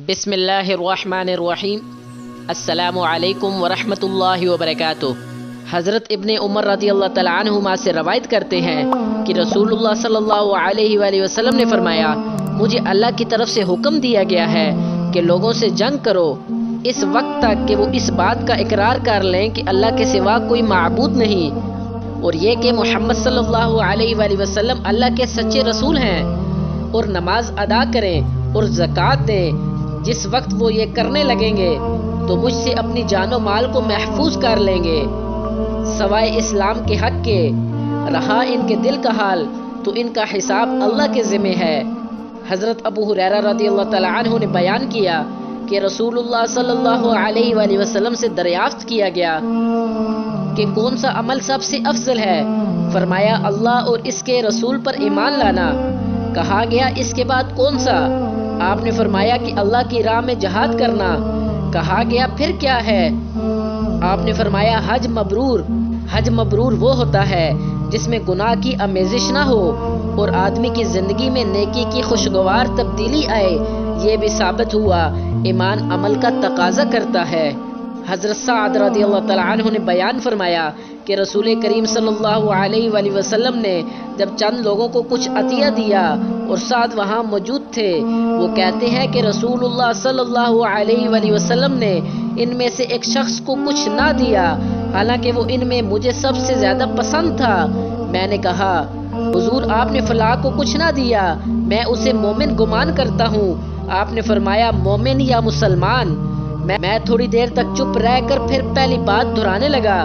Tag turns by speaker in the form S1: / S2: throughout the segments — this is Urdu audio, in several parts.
S1: بسم اللہ الرحمن الرحیم۔ السلام علیکم ورحمۃ اللہ وبرکاتہ۔ حضرت ابن عمر رضی اللہ تعالیٰ عنہما سے روایت کرتے ہیں کہ رسول اللہ صلی اللہ علیہ وآلہ وسلم نے فرمایا، مجھے اللہ کی طرف سے حکم دیا گیا ہے کہ لوگوں سے جنگ کرو اس وقت تک کہ وہ اس بات کا اقرار کر لیں کہ اللہ کے سوا کوئی معبود نہیں، اور یہ کہ محمد صلی اللہ علیہ وآلہ وسلم اللہ کے سچے رسول ہیں، اور نماز ادا کریں اور زکوٰۃ دیں۔ جس وقت وہ یہ کرنے لگیں گے تو مجھ سے اپنی جان و مال کو محفوظ کر لیں گے، سوائے اسلام کے حق کے۔ رہا ان کے دل کا حال تو ان کا حساب اللہ کے ذمہ ہے۔ حضرت ابو ہریرہ رضی اللہ تعالیٰ عنہ نے بیان کیا کہ رسول اللہ صلی اللہ علیہ وآلہ وسلم سے دریافت کیا گیا کہ کون سا عمل سب سے افضل ہے؟ فرمایا، اللہ اور اس کے رسول پر ایمان لانا۔ کہا گیا، اس کے بعد کون سا؟ آپ نے فرمایا کہ اللہ کی راہ میں جہاد کرنا۔ کہا گیا، پھر کیا ہے؟ آپ نے فرمایا، حج مبرور۔ حج مبرور وہ ہوتا ہے جس میں گناہ کی آمیزش نہ ہو اور آدمی کی زندگی میں نیکی کی خوشگوار تبدیلی آئے۔ یہ بھی ثابت ہوا ایمان عمل کا تقاضا کرتا ہے۔ حضرت سعد رضی اللہ تعالیٰ عنہ نے بیان فرمایا کہ رسول کریم صلی اللہ علیہ وآلہ وسلم نے جب چند لوگوں کو کچھ عطیہ دیا اور سعد وہاں موجود تھے، وہ کہتے ہیں کہ رسول اللہ صلی اللہ علیہ وآلہ وسلم نے ان میں سے ایک شخص کو کچھ نہ دیا، حالانکہ وہ ان میں مجھے سب سے زیادہ پسند تھا۔ میں نے کہا، حضور آپ نے فلاں کو کچھ نہ دیا، میں اسے مومن گمان کرتا ہوں۔ آپ نے فرمایا، مومن یا مسلمان؟ میں تھوڑی دیر تک چپ رہ کر پھر پہلی بات دہرانے لگا۔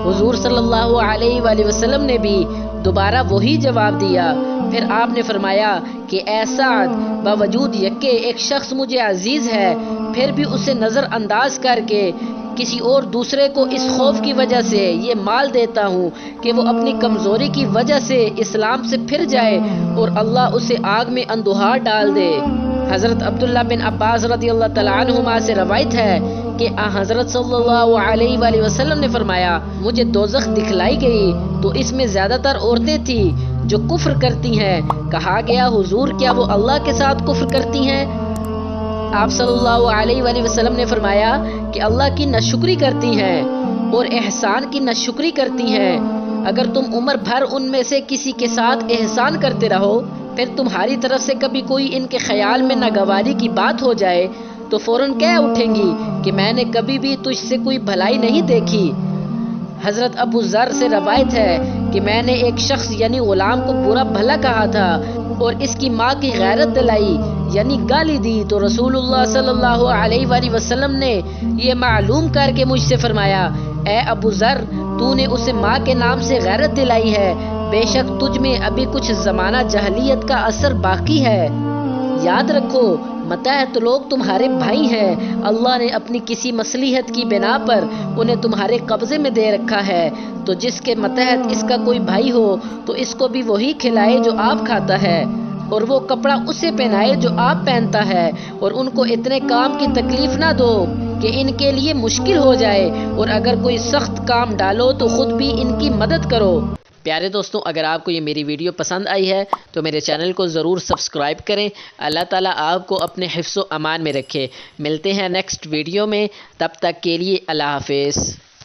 S1: حضور صلی اللہ علیہ وآلہ وسلم نے بھی دوبارہ وہی جواب دیا۔ پھر آپ نے فرمایا کہ اے سعد، باوجود یہ کہ ایک شخص مجھے عزیز ہے، پھر بھی اسے نظر انداز کر کے کسی اور دوسرے کو اس خوف کی وجہ سے یہ مال دیتا ہوں کہ وہ اپنی کمزوری کی وجہ سے اسلام سے پھر جائے اور اللہ اسے آگ میں اندوہا ڈال دے۔ حضرت عبداللہ بن عباس رضی اللہ تعالیٰ عنہما سے روایت ہے کہ حضرت صلی اللہ علیہ وآلہ وسلم نے فرمایا، مجھے دوزخ دکھلائی گئی تو اس میں زیادہ تر عورتیں تھیں جو کفر کرتی ہیں۔ کہا گیا، حضور کیا وہ اللہ کے ساتھ کفر کرتی ہیں؟ آپ صلی اللہ علیہ وآلہ وسلم نے فرمایا کہ اللہ کی ناشکری کرتی ہیں اور احسان کی ناشکری کرتی ہیں۔ اگر تم عمر بھر ان میں سے کسی کے ساتھ احسان کرتے رہو، پھر تمہاری طرف سے کبھی کوئی ان کے خیال میں ناگواری کی بات ہو جائے تو فوراً کہہ اٹھیں گی کہ میں نے کبھی بھی تجھ سے کوئی بھلائی نہیں دیکھی۔ حضرت ابو ذر سے روایت ہے کہ میں نے ایک شخص یعنی غلام کو برا بھلا کہا تھا اور اس کی ماں کی غیرت دلائی یعنی گالی دی، تو رسول اللہ صلی اللہ علیہ وآلہ وسلم نے یہ معلوم کر کے مجھ سے فرمایا، اے ابو ذر، تو نے اسے ماں کے نام سے غیرت دلائی ہے، بے شک تجھ میں ابھی کچھ زمانہ جاہلیت کا اثر باقی ہے۔ یاد رکھو، متحد لوگ تمہارے بھائی ہیں، اللہ نے اپنی کسی مصلحت کی بنا پر انہیں تمہارے قبضے میں دے رکھا ہے، تو جس کے متحد اس کا کوئی بھائی ہو تو اس کو بھی وہی کھلائے جو آپ کھاتا ہے، اور وہ کپڑا اسے پہنائے جو آپ پہنتا ہے، اور ان کو اتنے کام کی تکلیف نہ دو کہ ان کے لیے مشکل ہو جائے، اور اگر کوئی سخت کام ڈالو تو خود بھی ان کی مدد کرو۔ پیارے دوستوں، اگر آپ کو یہ میری ویڈیو پسند آئی ہے تو میرے چینل کو ضرور سبسکرائب کریں۔ اللہ تعالیٰ آپ کو اپنے حفظ و امان میں رکھے۔ ملتے ہیں نیکسٹ ویڈیو میں، تب تک کے لیے اللہ حافظ۔